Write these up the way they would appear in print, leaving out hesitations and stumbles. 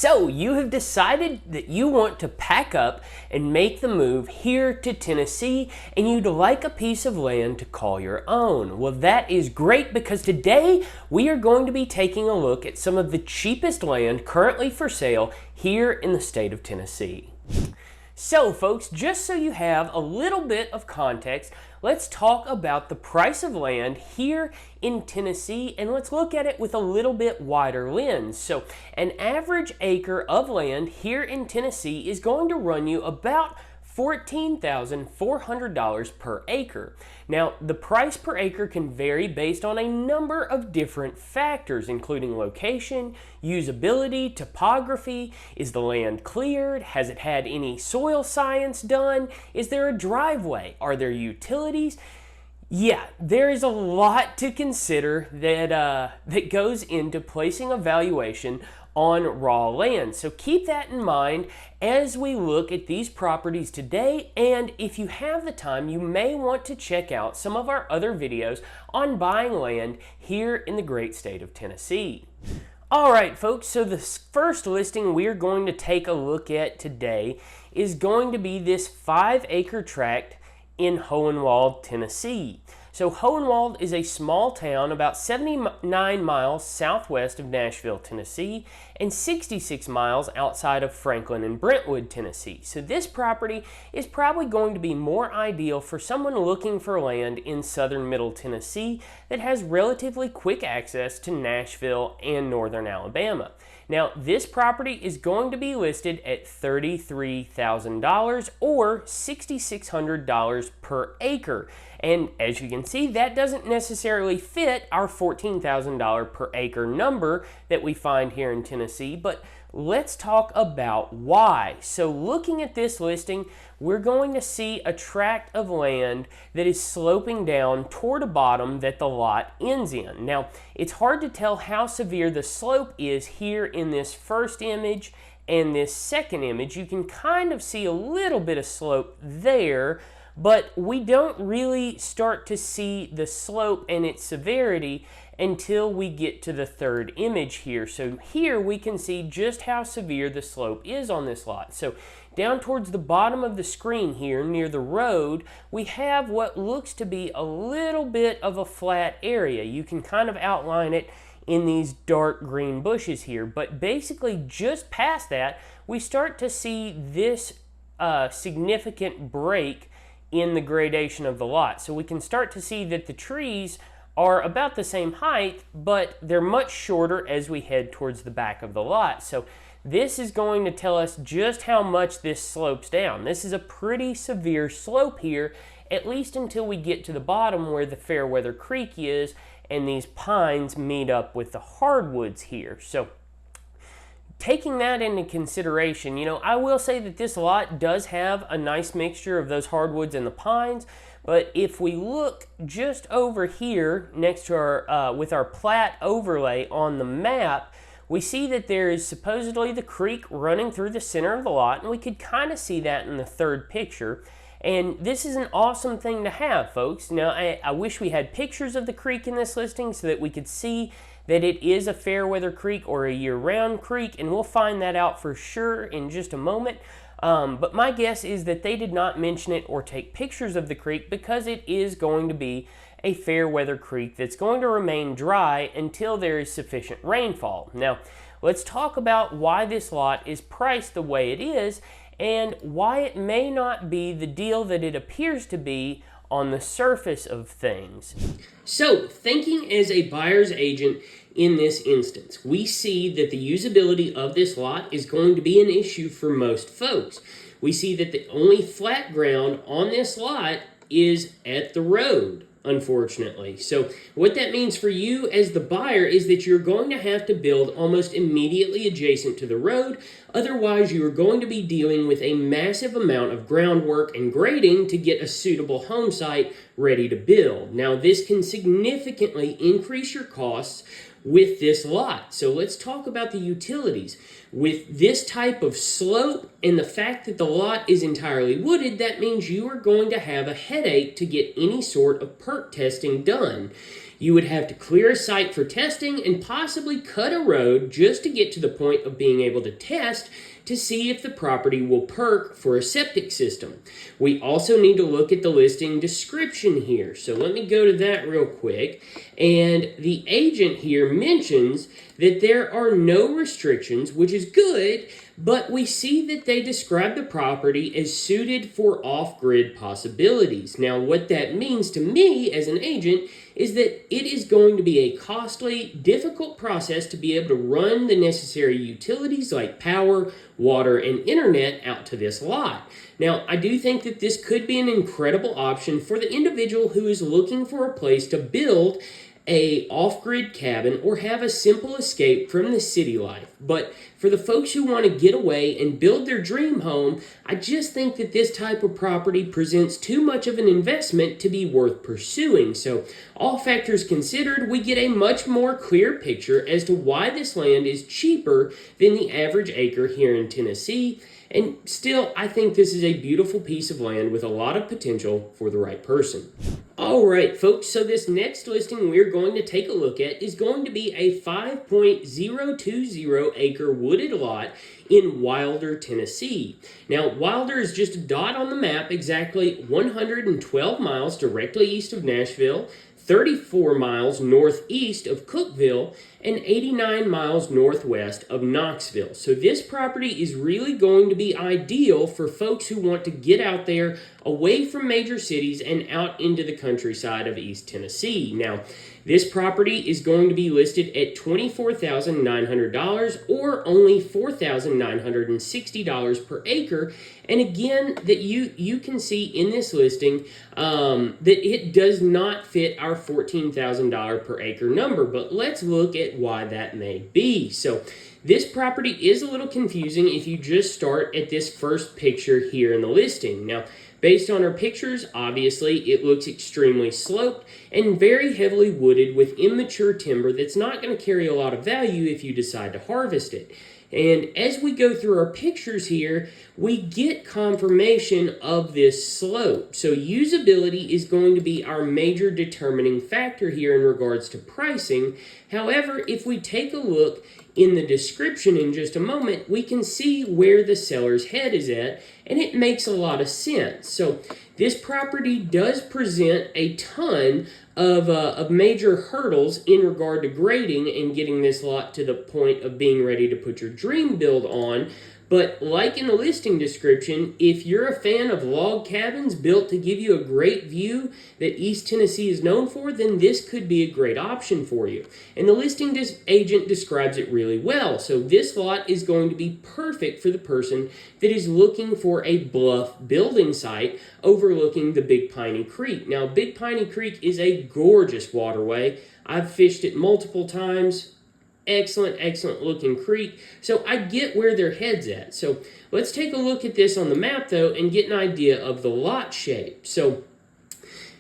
So you have decided that you want to pack up and make the move here to Tennessee, and you'd like a piece of land to call your own. Well, that is great, because today we are going to be taking a look at some of the cheapest land currently for sale here in the state of Tennessee. So folks, just so you have a little bit of context, let's talk about the price of land here in Tennessee, and let's look at it with a little bit wider lens. So an average acre of land here in Tennessee is going to run you about $14,400 per acre. Now, the price per acre can vary based on a number of different factors, including location, usability, topography. Is the land cleared? Has it had any soil science done? Is there a driveway? Are there utilities? Yeah, there is a lot to consider that goes into placing a valuation on raw land. So keep that in mind as we look at these properties today, and if you have the time, you may want to check out some of our other videos on buying land here in the great state of Tennessee. All right, folks, so the first listing we're going to take a look at today is going to be this 5-acre tract in Hohenwald, Tennessee. So Hohenwald is a small town about 79 miles southwest of Nashville, Tennessee, and 66 miles outside of Franklin and Brentwood, Tennessee. So this property is probably going to be more ideal for someone looking for land in southern middle Tennessee that has relatively quick access to Nashville and northern Alabama. Now, this property is going to be listed at $33,000 or $6,600 per acre. And as you can see, that doesn't necessarily fit our $14,000 per acre number that we find here in Tennessee, but let's talk about why. So looking at this listing, we're going to see a tract of land that is sloping down toward a bottom that the lot ends in. Now, it's hard to tell how severe the slope is here in this first image and this second image. You can kind of see a little bit of slope there, but we don't really start to see the slope and its severity until we get to the third image here. So here we can see just how severe the slope is on this lot. So down towards the bottom of the screen here near the road, we have what looks to be a little bit of a flat area. You can kind of outline it in these dark green bushes here, but basically just past that, we start to see this significant break in the gradation of the lot. So we can start to see that the trees are about the same height, but they're much shorter as we head towards the back of the lot. So this is going to tell us just how much this slopes down. This is a pretty severe slope here, at least until we get to the bottom where the Fairweather Creek is and these pines meet up with the hardwoods here. So taking that into consideration, I will say that this lot does have a nice mixture of those hardwoods and the pines, but if we look just over here next to our, with our plat overlay on the map, we see that there is supposedly the creek running through the center of the lot, and we could kind of see that in the third picture. And this is an awesome thing to have, folks. Now, I wish we had pictures of the creek in this listing so that we could see that it is a Fairweather Creek or a year-round creek, and we'll find that out for sure in just a moment. But my guess is that they did not mention it or take pictures of the creek because it is going to be a Fairweather Creek that's going to remain dry until there is sufficient rainfall. Now, let's talk about why this lot is priced the way it is and why it may not be the deal that it appears to be on the surface of things. So, thinking as a buyer's agent in this instance, we see that the usability of this lot is going to be an issue for most folks. We see that the only flat ground on this lot is at the road, unfortunately. So what that means for you as the buyer is that you're going to have to build almost immediately adjacent to the road. Otherwise, you are going to be dealing with a massive amount of groundwork and grading to get a suitable home site ready to build. Now, this can significantly increase your costs with this lot. So let's talk about the utilities. With this type of slope and the fact that the lot is entirely wooded, that means you are going to have a headache to get any sort of perk testing done. You would have to clear a site for testing and possibly cut a road just to get to the point of being able to test to see if the property will perk for a septic system. We also need to look at the listing description here. So let me go to that real quick. And the agent here mentions that there are no restrictions, which is good, but we see that they describe the property as suited for off-grid possibilities. Now, what that means to me as an agent is that it is going to be a costly, difficult process to be able to run the necessary utilities like power, water, and internet out to this lot. Now, I do think that this could be an incredible option for the individual who is looking for a place to build a off-grid cabin or have a simple escape from the city life. But for the folks who want to get away and build their dream home, I just think that this type of property presents too much of an investment to be worth pursuing. So all factors considered, we get a much more clear picture as to why this land is cheaper than the average acre here in Tennessee. And still, I think this is a beautiful piece of land with a lot of potential for the right person. All right, folks, so this next listing we're going to take a look at is going to be a 5.020 acre wooded lot in Wilder, Tennessee. Now, Wilder is just a dot on the map, exactly 112 miles directly east of Nashville, 34 miles northeast of Cookeville, and 89 miles northwest of Knoxville. So this property is really going to be ideal for folks who want to get out there away from major cities and out into the countryside of East Tennessee. Now, this property is going to be listed at $24,900 or only $4,960 per acre. And again, that you can see in this listing that it does not fit our $14,000 per acre number. But let's look at why that may be. So this property is a little confusing if you just start at this first picture here in the listing. Now, based on our pictures, obviously, it looks extremely sloped and very heavily wooded with immature timber that's not going to carry a lot of value if you decide to harvest it. And as we go through our pictures here, we get confirmation of this slope. So usability is going to be our major determining factor here in regards to pricing. However, if we take a look in the description in just a moment, we can see where the seller's head is at, and it makes a lot of sense. So this property does present a ton of major hurdles in regard to grading and getting this lot to the point of being ready to put your dream build on. But like in the listing description, if you're a fan of log cabins built to give you a great view that East Tennessee is known for, then this could be a great option for you. And the listing agent describes it really well. So this lot is going to be perfect for the person that is looking for a bluff building site overlooking the Big Piney Creek. Now, Big Piney Creek is a gorgeous waterway. I've fished it multiple times. Excellent looking creek. So I get where their head's at. So let's take a look at this on the map though and get an idea of the lot shape. So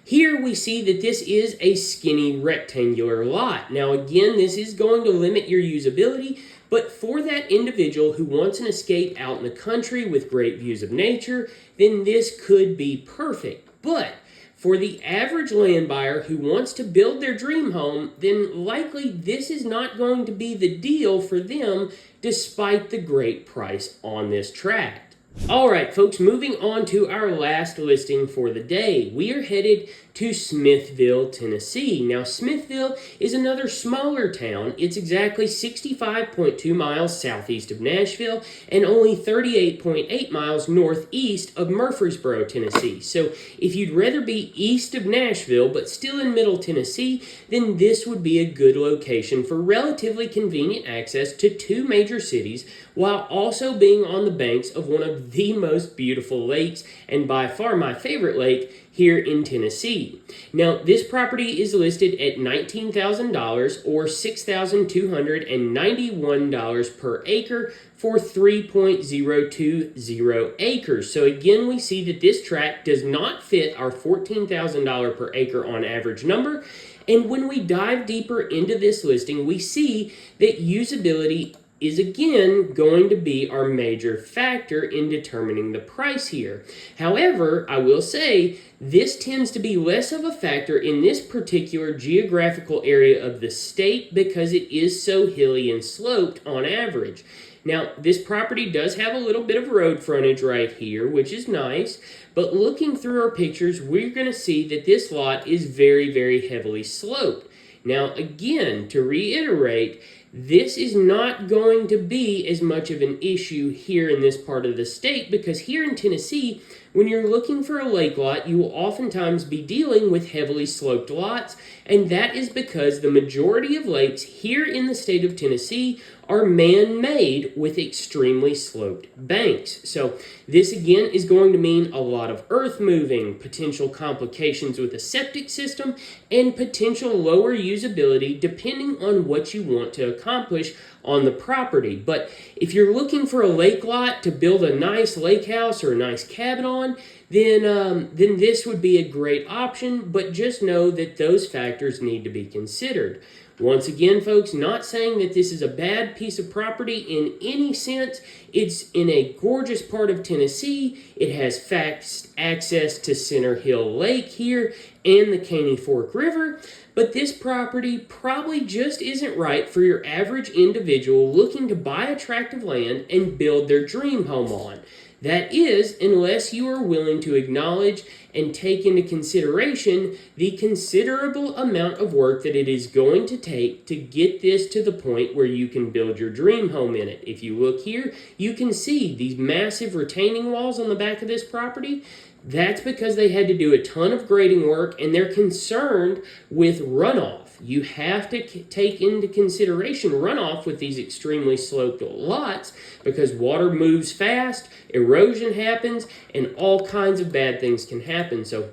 here we see that this is a skinny rectangular lot. Now again, this is going to limit your usability, but for that individual who wants an escape out in the country with great views of nature, then this could be perfect. But for the average land buyer who wants to build their dream home, then likely this is not going to be the deal for them despite the great price on this tract. All right, folks, moving on to our last listing for the day. We are headed to Smithville, Tennessee. Now, Smithville is another smaller town. It's exactly 65.2 miles southeast of Nashville and only 38.8 miles northeast of Murfreesboro, Tennessee. So if you'd rather be east of Nashville but still in Middle Tennessee, then this would be a good location for relatively convenient access to two major cities while also being on the banks of one of the most beautiful lakes, and by far my favorite lake, here in Tennessee. Now, this property is listed at $19,000 or $6,291 per acre for 3.020 acres. So again, we see that this tract does not fit our $14,000 per acre on average number. And when we dive deeper into this listing, we see that usability is again going to be our major factor in determining the price here. However, I will say this tends to be less of a factor in this particular geographical area of the state because it is so hilly and sloped on average. Now, this property does have a little bit of road frontage right here, which is nice, but looking through our pictures, we're going to see that this lot is very, very heavily sloped. Now, again, to reiterate, this is not going to be as much of an issue here in this part of the state because here in Tennessee, when you're looking for a lake lot, you will oftentimes be dealing with heavily sloped lots, and that is because the majority of lakes here in the state of Tennessee are man-made with extremely sloped banks. So this again is going to mean a lot of earth moving, potential complications with the septic system, and potential lower usability depending on what you want to accomplish on the property. But if you're looking for a lake lot to build a nice lake house or a nice cabin on, then this would be a great option, but just know that those factors need to be considered. Once again, folks, not saying that this is a bad piece of property in any sense. It's in a gorgeous part of Tennessee. It has fast access to Center Hill Lake here and the Caney Fork River. But this property probably just isn't right for your average individual looking to buy a tract of land and build their dream home on. That is, unless you are willing to acknowledge and take into consideration the considerable amount of work that it is going to take to get this to the point where you can build your dream home in it. If you look here, you can see these massive retaining walls on the back of this property. That's because they had to do a ton of grading work and they're concerned with runoff. You have to take into consideration runoff with these extremely sloped lots because water moves fast, erosion happens, and all kinds of bad things can happen. So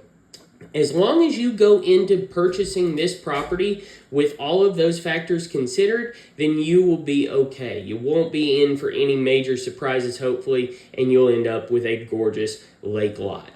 as long as you go into purchasing this property with all of those factors considered, then you will be okay. You won't be in for any major surprises, hopefully, and you'll end up with a gorgeous lake lot.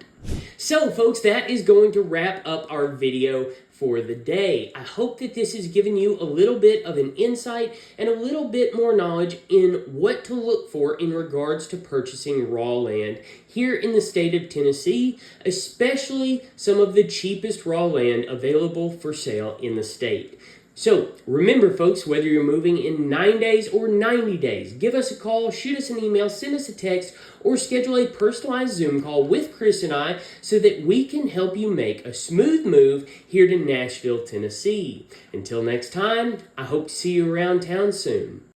So, folks, that is going to wrap up our video for the day. I hope that this has given you a little bit of an insight and a little bit more knowledge in what to look for in regards to purchasing raw land here in the state of Tennessee, especially some of the cheapest raw land available for sale in the state. So, remember folks, whether you're moving in 9 days or 90 days, give us a call, shoot us an email, send us a text, or schedule a personalized Zoom call with Chris and I so that we can help you make a smooth move here to Nashville, Tennessee. Until next time, I hope to see you around town soon.